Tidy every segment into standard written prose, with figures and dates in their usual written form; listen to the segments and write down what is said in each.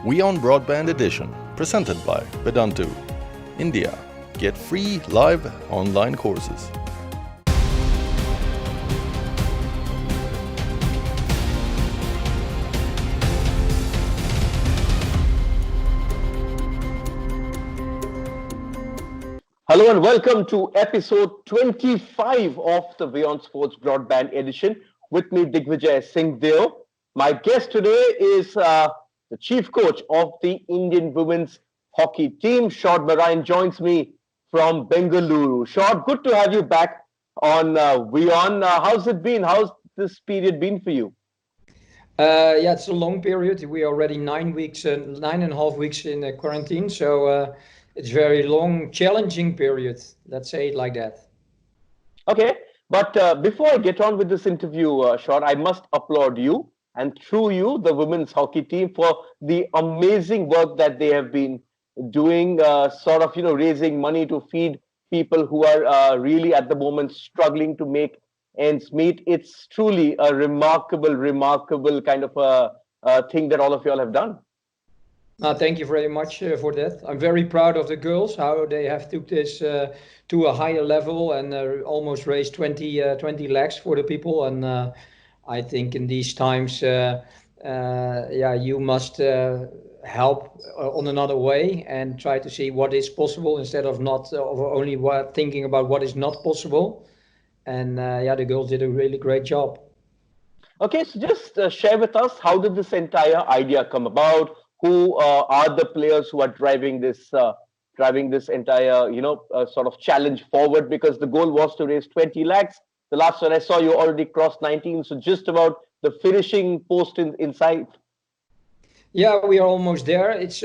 WION Broadband Edition, presented by Vedantu. India. Get free live online courses. Hello and welcome to episode 25 of the WION Sports Broadband Edition. With me, Digvijay Singh Deo. My guest today is the chief coach of the Indian women's hockey team. Sjoerd Marijne joins me from Bengaluru. Sjoerd, good to have you back on WION. How's it been? How's this period been for you? Yeah, it's a long period. We're already 9.5 weeks in quarantine. So it's very long, challenging period. Let's say it like that. Okay, but before I get on with this interview, Sjoerd, I must applaud you and through you, the women's hockey team, for the amazing work that they have been doing, raising money to feed people who are really at the moment struggling to make ends meet. It's truly a remarkable kind of a thing that all of you all have done. Thank you very much for that. I'm very proud of the girls, how they have took this to a higher level and almost raised 20 lakhs for the people. And I think in these times, you must help on another way and try to see what is possible instead of only thinking about what is not possible. And the girls did a really great job. Okay, so just share with us, how did this entire idea come about? Who are the players who are driving this entire sort of challenge forward? Because the goal was to raise 20 lakhs. The last one I saw, you already crossed 19, so just about the finishing post in sight. Yeah, we are almost there. It's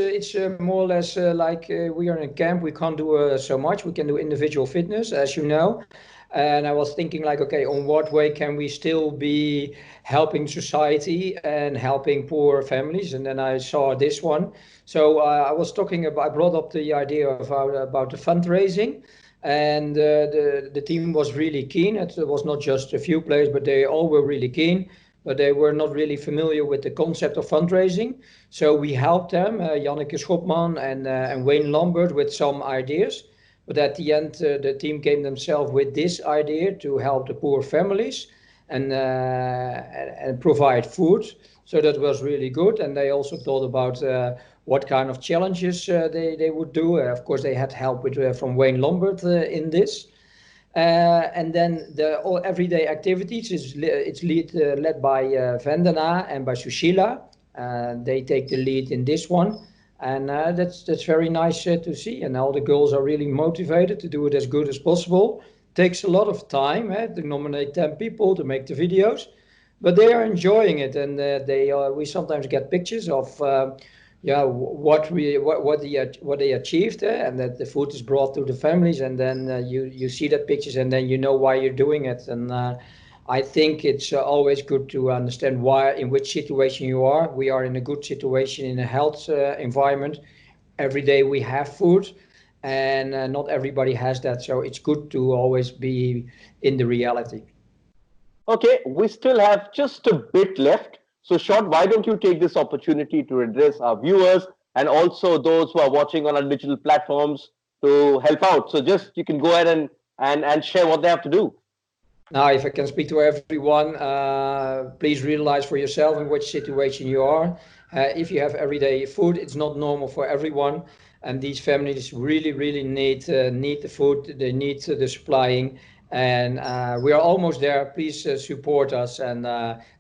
more or less like we are in a camp. We can't do so much. We can do individual fitness, as you know. And I was thinking like, okay, on what way can we still be helping society and helping poor families? And then I saw this one. So I brought up the idea about the fundraising. And the team was really keen. It was not just a few players, but they all were really keen. But they were not really familiar with the concept of fundraising. So we helped them, Janneke Schopman and Wayne Lambert, with some ideas. But at the end, the team came themselves with this idea to help the poor families and provide food. So that was really good. And they also thought about what kind of challenges they would do. Of course, they had help from Wayne Lambert in this. And then the everyday activities it's led by Vandana and by Sushila. They take the lead in this one. And that's very nice to see. And all the girls are really motivated to do it as good as possible. Takes a lot of time to nominate 10 people to make the videos. But they are enjoying it. And we sometimes get pictures of what they achieved, and that the food is brought to the families, and then you see that pictures, and then you know why you're doing it. And I think it's always good to understand in which situation you are. We are in a good situation in a health environment. Every day we have food, and not everybody has that. So it's good to always be in the reality. Okay, we still have just a bit left. So, Sjoerd, why don't you take this opportunity to address our viewers and also those who are watching on our digital platforms to help out? So just you can go ahead and share what they have to do. Now, if I can speak to everyone, please realize for yourself in which situation you are. If you have everyday food, it's not normal for everyone. And these families really need the food, they need the supplying. And we are almost there. Please support us, and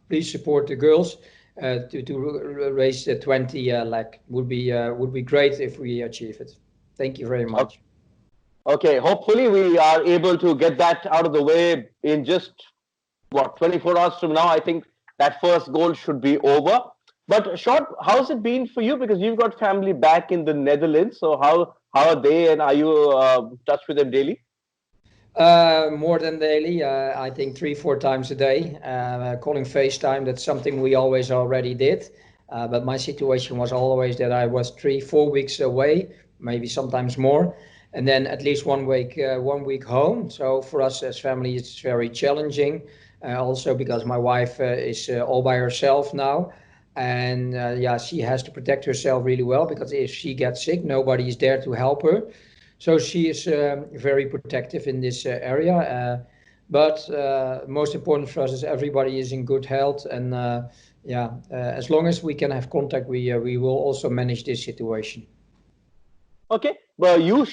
please support the girls to raise the 20 lakh. Would be great if we achieve it. Thank you very much. Okay, hopefully we are able to get that out of the way in just 24 hours from now. I think that first goal should be over. But Sjoerd, how's it been for you? Because you've got family back in the Netherlands. So how are they, and are you in touch with them daily? More than daily, I think 3-4 times a day. Calling FaceTime, that's something we always already did. But my situation was always that I was 3-4 weeks away, maybe sometimes more. And then at least 1 week home. So for us as family, it's very challenging. Also because my wife is all by herself now. And yeah, she has to protect herself really well, because if she gets sick, nobody is there to help her. So she is very protective in this area. But most important for us is everybody is in good health, and yeah, as long as we can have contact, we will also manage this situation. Okay, well, you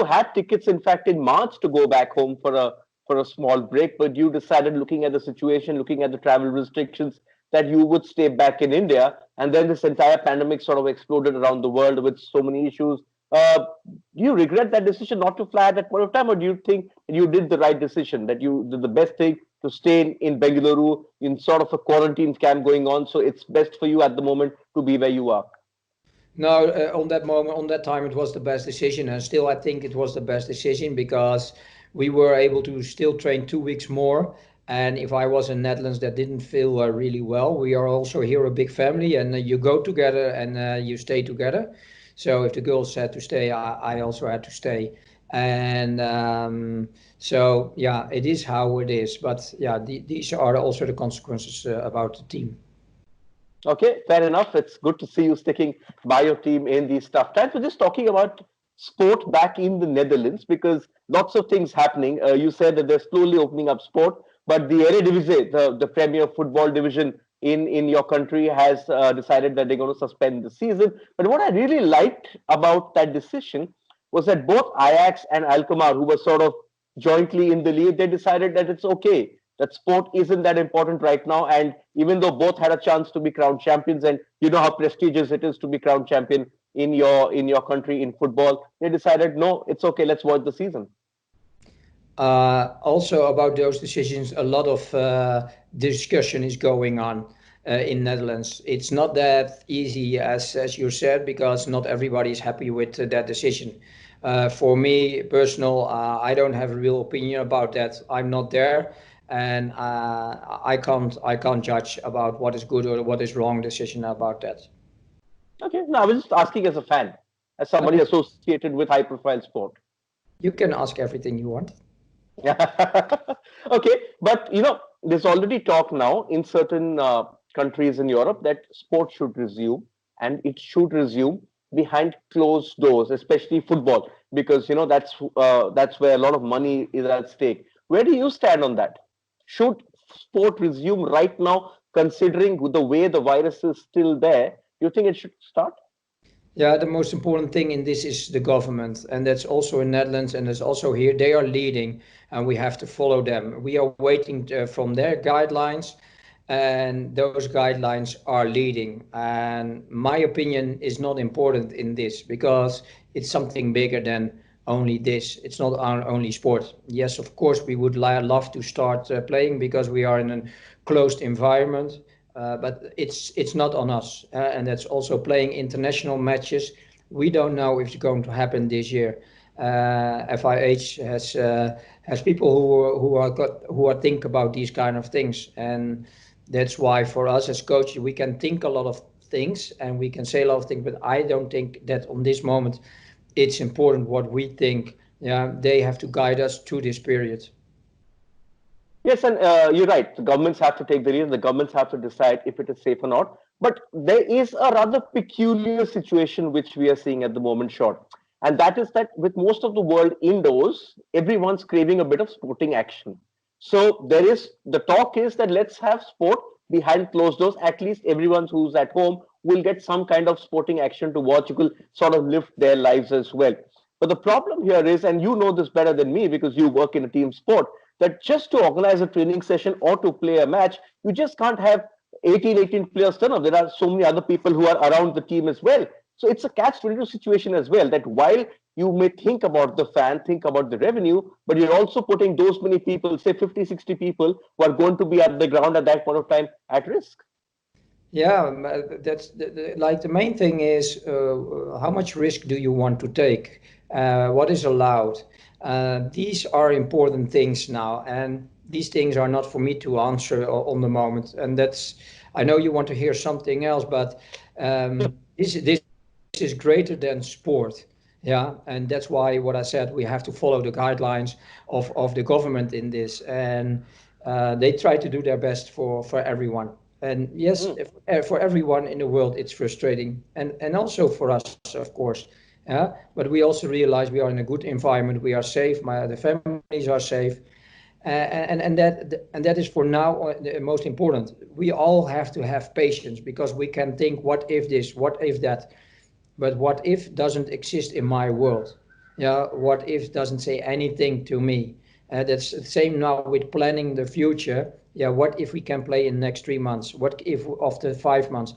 had tickets, in fact, in March to go back home for a small break, but you decided, looking at the situation, looking at the travel restrictions, that you would stay back in India, and then this entire pandemic sort of exploded around the world with so many issues. Do you regret that decision not to fly at that point of time, or do you think you did the right decision, that you did the best thing to stay in Bengaluru in sort of a quarantine camp going on, so it's best for you at the moment to be where you are? No, on that moment, on that time, it was the best decision, and still I think it was the best decision, because we were able to still train 2 weeks more. And if I was in Netherlands, that didn't feel really well. We are also here a big family, and you go together and you stay together. So if the girls had to stay, I also had to stay. And so yeah, it is how it is. But yeah, these are also the consequences about the team. Okay, fair enough. It's good to see you sticking by your team in these tough times. We're just talking about sport back in the Netherlands, because lots of things happening. You said that they're slowly opening up sport, but the Eredivisie, the Premier Football Division in your country, has decided that they're going to suspend the season. But what I really liked about that decision was that both Ajax and Alkmaar, who were sort of jointly in the lead, they decided that it's okay, that sport isn't that important right now. And even though both had a chance to be crowned champions, and you know how prestigious it is to be crowned champion in your country in football, they decided, no, it's okay, let's watch the season. Also about those decisions, a lot of discussion is going on in Netherlands. It's not that easy as you said, because not everybody is happy with that decision. For me, personal, I don't have a real opinion about that. I'm not there, and I can't judge about what is good or what is wrong decision about that. Okay, no, I was just asking as a fan, as No, somebody associated with high profile sport. you can ask everything you want. Okay, but there's already talk now in certain countries in Europe that sport should resume, and it should resume behind closed doors, especially football, because that's where a lot of money is at stake. Where do you stand on that? Should sport resume right now, considering the way the virus is still there? You think it should start? Yeah, the most important thing in this is the government, and that's also in Netherlands, and that's also here. They are leading, and we have to follow them. We are waiting from their guidelines, and those guidelines are leading. And my opinion is not important in this, because it's something bigger than only this. It's not our only sport. Yes, of course, we would love to start playing, because we are in a closed environment. But it's not on us, and that's also playing international matches. We don't know if it's going to happen this year. FIH has people who are think about these kind of things, and that's why for us as coaches we can think a lot of things and we can say a lot of things. But I don't think that on this moment it's important what we think. Yeah, they have to guide us through this period. Yes, and you're right. The governments have to take the lead. The governments have to decide if it is safe or not. But there is a rather peculiar situation which we are seeing at the moment, short. And that is that with most of the world indoors, everyone's craving a bit of sporting action. So the talk is that let's have sport behind closed doors. At least everyone who's at home will get some kind of sporting action to watch. You will sort of lift their lives as well. But the problem here is, and you know this better than me because you work in a team sport, that just to organize a training session or to play a match, you just can't have 18 players turn up. There are so many other people who are around the team as well. So it's a catch-22 situation as well, that while you may think about the fan, think about the revenue, but you're also putting those many people, say 50, 60 people, who are going to be at the ground at that point of time at risk. Yeah, that's like the main thing is how much risk do you want to take? What is allowed? These are important things now, and these things are not for me to answer on the moment. And that's, I know you want to hear something else, but this is greater than sport. Yeah, and that's why what I said, we have to follow the guidelines of the government in this, and they try to do their best for everyone. And yes, for everyone in the world, it's frustrating, and also for us, of course. Yeah, but we also realize we are in a good environment. We are safe. The families are safe, and that is for now the most important. We all have to have patience because we can think, what if this, what if that, but what if doesn't exist in my world. Yeah, what if doesn't say anything to me. That's the same now with planning the future. Yeah, what if we can play in the next 3 months? What if after 5 months?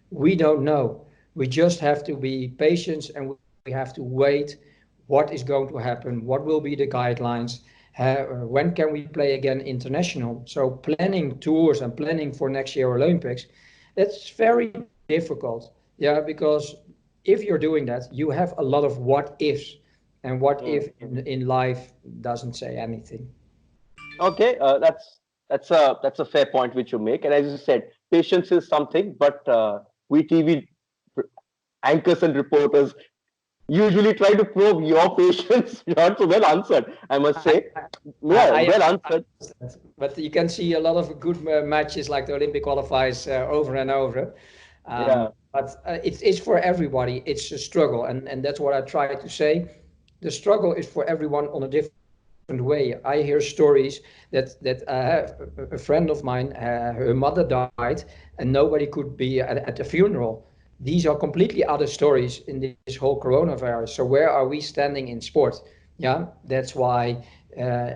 We don't know. We just have to be patient, and we have to wait. What is going to happen? What will be the guidelines? When can we play again international? So planning tours and planning for next year Olympics, that's very difficult. Yeah, because if you're doing that, you have a lot of what ifs, and what if in life doesn't say anything. Okay, that's a fair point which you make, and as you said, patience is something, but we TV anchors and reporters usually try to probe your patience. Not so well answered, I must say. Yeah, I well answered. understand. But you can see a lot of good matches like the Olympic qualifiers over and over. Yeah. But it's for everybody. It's a struggle, and that's what I try to say. The struggle is for everyone on a different way. I hear stories that a friend of mine, her mother died, and nobody could be at the funeral. These are completely other stories in this whole coronavirus. So where are we standing in sport? Yeah, that's why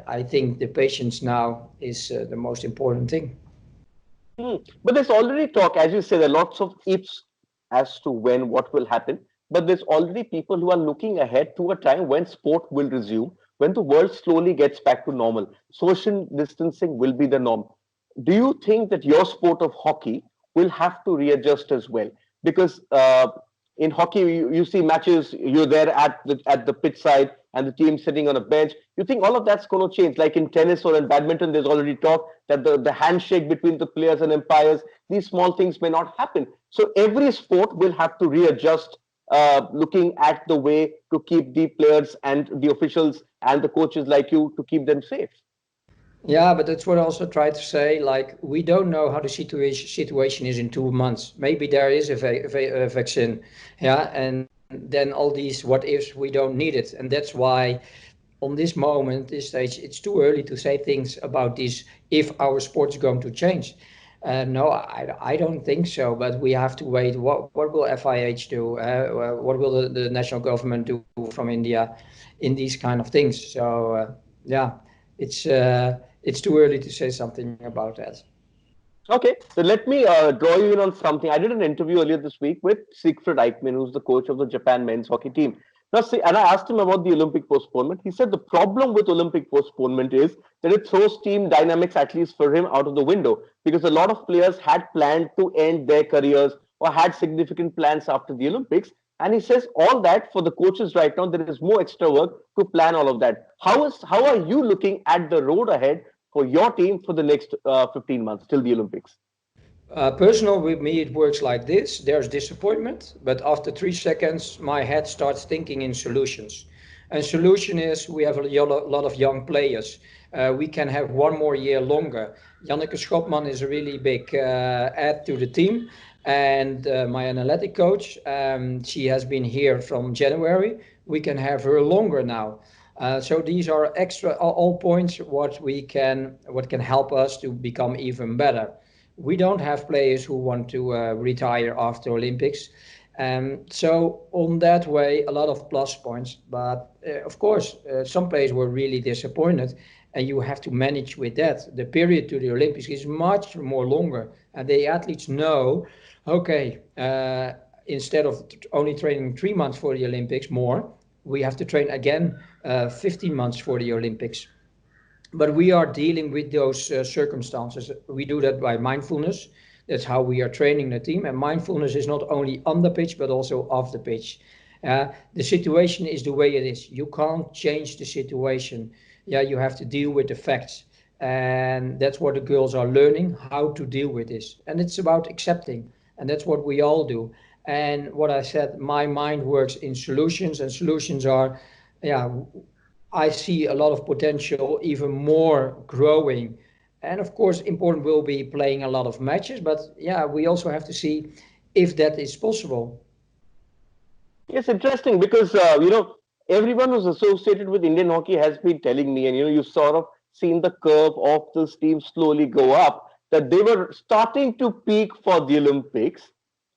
I think the patience now is the most important thing. But there's already talk, as you say, there are lots of ifs as to when what will happen. But there's already people who are looking ahead to a time when sport will resume, when the world slowly gets back to normal. Social distancing will be the norm. Do you think that your sport of hockey will have to readjust as well? Because in hockey, you see matches, you're there at the pitch side and the team sitting on a bench. You think all of that's going to change? Like in tennis or in badminton, there's already talk that the handshake between the players and umpires, these small things may not happen. So every sport will have to readjust, looking at the way to keep the players and the officials and the coaches like you to keep them safe. Yeah, but that's what I also try to say. Like, we don't know how the situation is in 2 months. Maybe there is a vaccine, yeah, and then all these what ifs, we don't need it, and that's why on this moment, this stage, it's too early to say things about this if our sport's going to change. No, I don't think so, but we have to wait. What will FIH do? What will the national government do from India in these kind of things? So, yeah, it's too early to say something about that. Okay, so let me draw you in on something. I did an interview earlier this week with Siegfried Eichmann, who's the coach of the Japan men's hockey team. Now, see, and I asked him about the Olympic postponement. He said the problem with Olympic postponement is that it throws team dynamics, at least for him, out of the window because a lot of players had planned to end their careers or had significant plans after the Olympics. And he says all that for the coaches right now, there is more extra work to plan all of that. How are you looking at the road ahead for your team for the next 15 months till the Olympics? Personal with me, it works like this. There's disappointment, but after 3 seconds, my head starts thinking in solutions. And solution is we have a lot of young players. We can have one more year longer. Janneke Schopman is a really big add to the team. And my analytic coach, she has been here from January. We can have her longer now. So these are extra all points what can help us to become even better. We don't have players who want to retire after Olympics. So on that way, a lot of plus points. But of course, some players were really disappointed, and you have to manage with that. The period to the Olympics is much more longer, and the athletes know, okay, instead of only training 3 months for the Olympics more, we have to train again 15 months for the Olympics. But we are dealing with those circumstances. We do that by mindfulness. That's how we are training the team. And mindfulness is not only on the pitch, but also off the pitch. The situation is the way it is. You can't change the situation. Yeah, you have to deal with the facts. And that's what the girls are learning, how to deal with this. And it's about accepting. And that's what we all do. And what I said, my mind works in solutions, and solutions are, yeah, I see a lot of potential, even more growing. And of course, important will be playing a lot of matches, but yeah, we also have to see if that is possible. Yes, interesting because everyone who's associated with Indian hockey has been telling me, and you've sort of seen the curve of this team slowly go up, that they were starting to peak for the Olympics.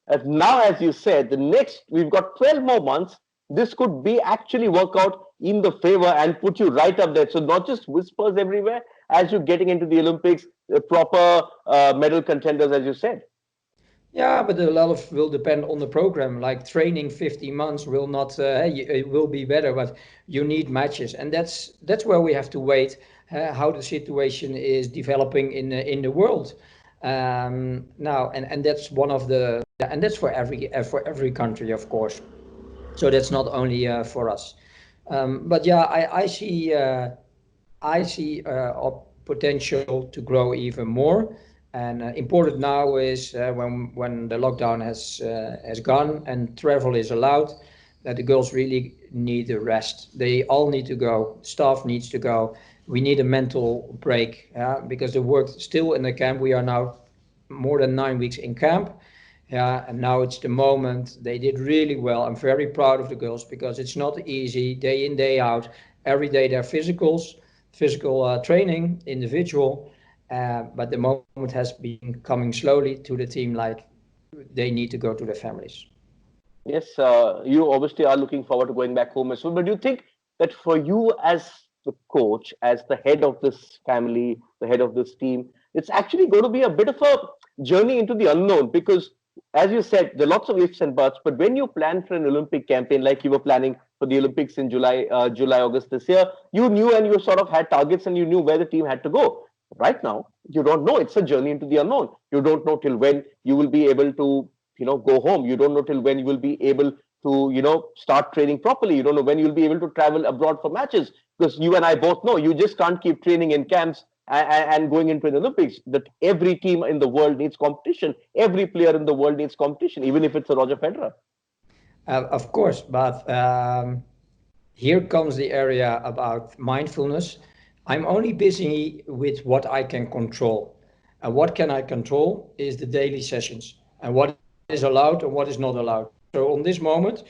And now, as you said, the next we've got 12 more months. This could be actually work out in the favor and put you right up there. So not just whispers everywhere as you're getting into the Olympics, proper medal contenders, as you said. Yeah, but a lot of will depend on the program. Like training 15 months will not, it will be better, but you need matches, and that's where we have to wait. How the situation is developing in the world now, and that's one of the, and that's for every country, of course. So that's not only for us. But yeah, I see potential to grow even more. And important now is when the lockdown has gone and travel is allowed, that the girls really need a rest. They all need to go. Staff needs to go. We need a mental break, because the work still in the camp. We are now more than 9 weeks in camp. Yeah, and now it's the moment. They did really well. I'm very proud of the girls because it's not easy day in, day out. Every day they're physical training, individual. But the moment has been coming slowly to the team, like they need to go to their families. Yes, you obviously are looking forward to going back home as well. But do you think that for you as the coach, as the head of this family, the head of this team, it's actually going to be a bit of a journey into the unknown? Because, as you said, there are lots of ifs and buts. But when you plan for an Olympic campaign, like you were planning for the Olympics in August this year, you knew and you sort of had targets and you knew where the team had to go. Right now, you don't know. It's a journey into the unknown. You don't know till when you will be able to go home. You don't know till when you will be able to start training properly. You don't know when you'll be able to travel abroad for matches, because you and I both know you just can't keep training in camps and going into the Olympics. That every team in the world needs competition. Every player in the world needs competition, even if it's a Roger Federer. Of course, but here comes the area about mindfulness. I'm only busy with what I can control. And what can I control is the daily sessions and what is allowed and what is not allowed. So on this moment,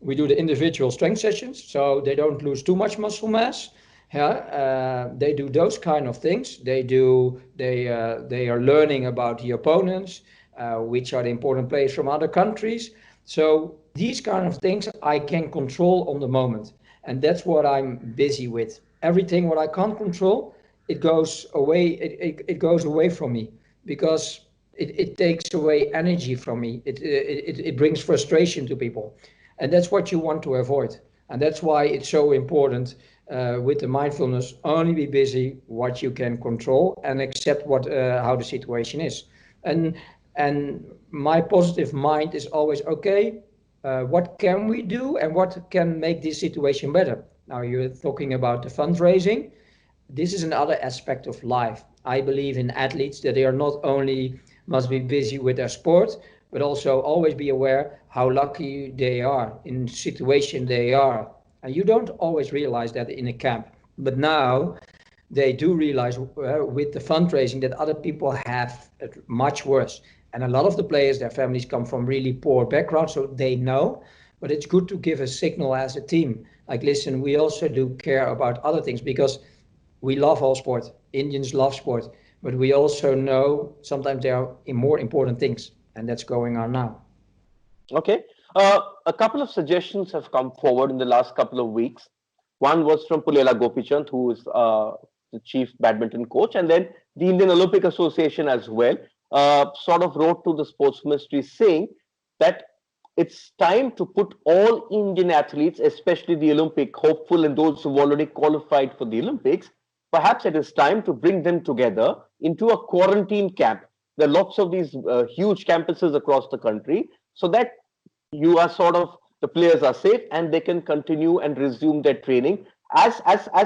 we do the individual strength sessions so they don't lose too much muscle mass. Yeah, they do those kind of things. They are learning about the opponents, which are the important players from other countries. So these kind of things I can control on the moment, and that's what I'm busy with. Everything what I can't control, it goes away. It goes away from me because it takes away energy from me. It brings frustration to people, and that's what you want to avoid. And that's why it's so important with the mindfulness. Only be busy what you can control and accept what how the situation is. And and my positive mind is always okay. What can we do and what can make this situation better? Now you're talking about the fundraising. This is another aspect of life. I believe in athletes that they are not only must be busy with their sport, but also always be aware how lucky they are in the situation they are. And you don't always realize that in a camp. But now they do realize with the fundraising that other people have it much worse. And a lot of the players, their families come from really poor backgrounds, so they know. But it's good to give a signal as a team. Like, listen, we also do care about other things because we love all sport. Indians love sport. But we also know sometimes there are more important things, and that's going on now. Okay. A couple of suggestions have come forward in the last couple of weeks. One was from Pulela Gopichand, who is the chief badminton coach, and then the Indian Olympic Association as well, sort of wrote to the sports ministry saying that it's time to put all Indian athletes, especially the Olympic hopeful and those who've already qualified for the Olympics, perhaps it is time to bring them together into a quarantine camp. There are lots of these huge campuses across the country, so that you are sort of the players are safe and they can continue and resume their training as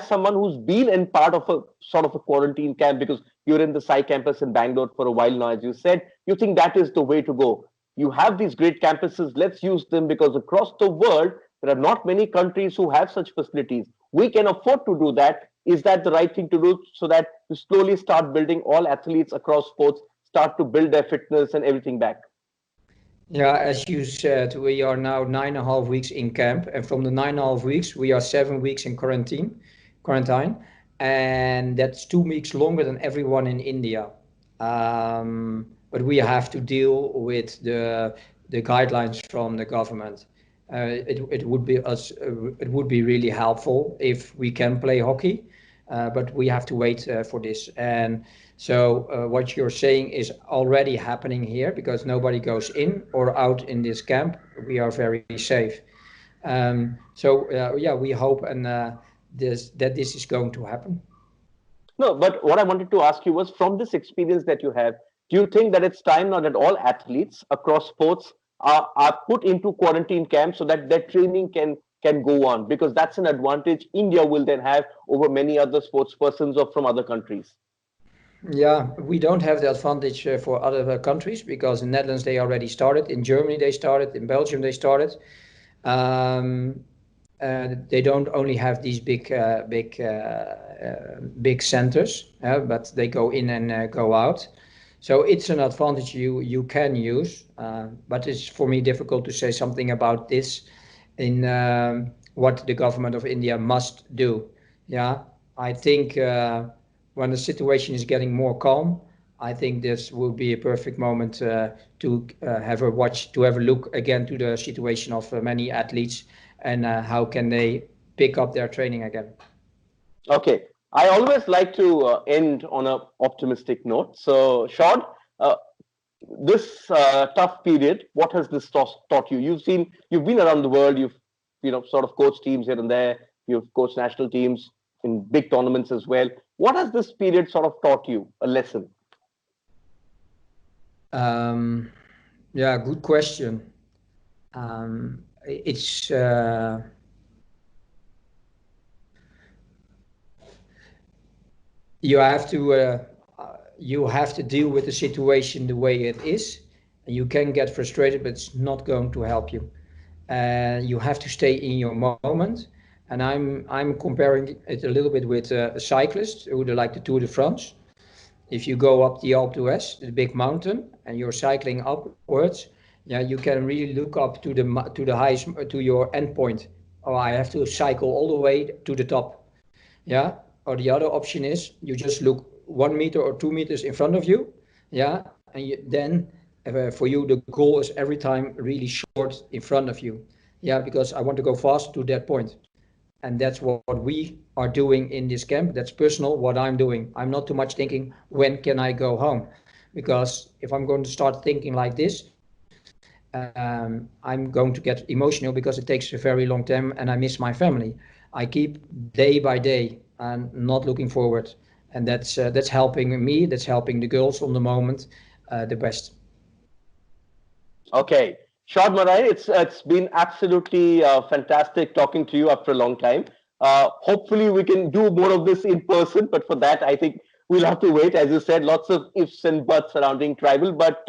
someone who's been in part of a sort of a quarantine camp, because you're in the Sai campus in Bangalore for a while now, as you said. You think that is the way to go. You have these great campuses, let's use them, because across the world there are not many countries who have such facilities. We can afford to do that. Is that the right thing to do so that you slowly start building all athletes across sports, start to build their fitness and everything back? Yeah, as you said, we are now 9.5 weeks in camp, and from the 9.5 weeks, we are 7 weeks in quarantine, and that's 2 weeks longer than everyone in India. But we have to deal with the guidelines from the government. It would be really helpful if we can play hockey, but we have to wait for this. And so what you're saying is already happening here because nobody goes in or out in this camp. We are very safe. Yeah, we hope that this is going to happen. No, but what I wanted to ask you was, from this experience that you have, do you think that it's time now that all athletes across sports are put into quarantine camps so that their training can go on? Because that's an advantage India will then have over many other sports persons or from other countries. Yeah, we don't have the advantage for other countries because in Netherlands they already started, in Germany they started, in Belgium they started. They don't only have these big centers, but they go in and go out. So it's an advantage you can use, but it's for me difficult to say something about this in what the government of India must do. Yeah, I think when the situation is getting more calm, I think this will be a perfect moment to have a look again to the situation of many athletes and how can they pick up their training again. Okay, I always like to end on an optimistic note. So, Sjoerd, this tough period, what has this taught you? You've been around the world. You've sort of coached teams here and there. You've coached national teams in big tournaments as well. What has this period sort of taught you? A lesson? Yeah, good question. It's you have to deal with the situation the way it is. You can get frustrated, but it's not going to help you. You have to stay in your moment. And I'm comparing it a little bit with a cyclist who would like the Tour de France. If you go up the Alpe d'Huez, the big mountain, and you're cycling upwards, yeah, you can really look up to the highest, to your end point. Oh, I have to cycle all the way to the top. Yeah. Or the other option is you just look 1 meter or 2 meters in front of you. Yeah. And then for you, the goal is every time really short in front of you. Yeah. Because I want to go fast to that point. And that's what we are doing in this camp. That's personal, what I'm doing. I'm not too much thinking, when can I go home? Because if I'm going to start thinking like this, I'm going to get emotional because it takes a very long time and I miss my family. I keep day by day and not looking forward. And that's helping me, that's helping the girls on the moment the best. Okay. Sjoerd Marijne, it's been absolutely fantastic talking to you after a long time. Hopefully we can do more of this in person, but for that I think we'll have to wait. As you said, lots of ifs and buts surrounding tribal, but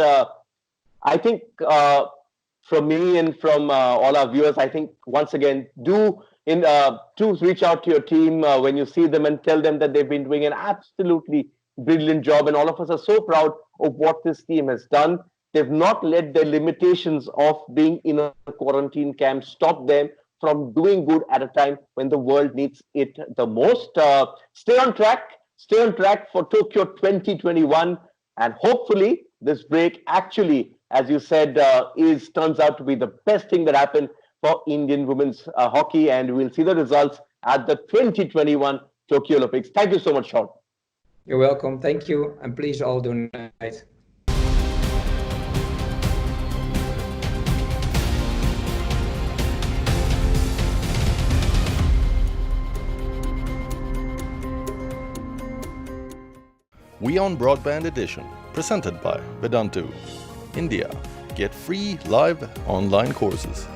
I think from me and from all our viewers, I think once again, do reach out to your team when you see them and tell them that they've been doing an absolutely brilliant job, and all of us are so proud of what this team has done. They've not let the limitations of being in a quarantine camp stop them from doing good at a time when the world needs it the most. Stay on track for Tokyo 2021, and hopefully this break actually, as you said, turns out to be the best thing that happened for Indian women's hockey, and we'll see the results at the 2021 Tokyo Olympics. Thank you so much, Sjoerd. You're welcome. Thank you, and please all donate. WION Broadband Edition, presented by Vedantu. India. Get free live online courses.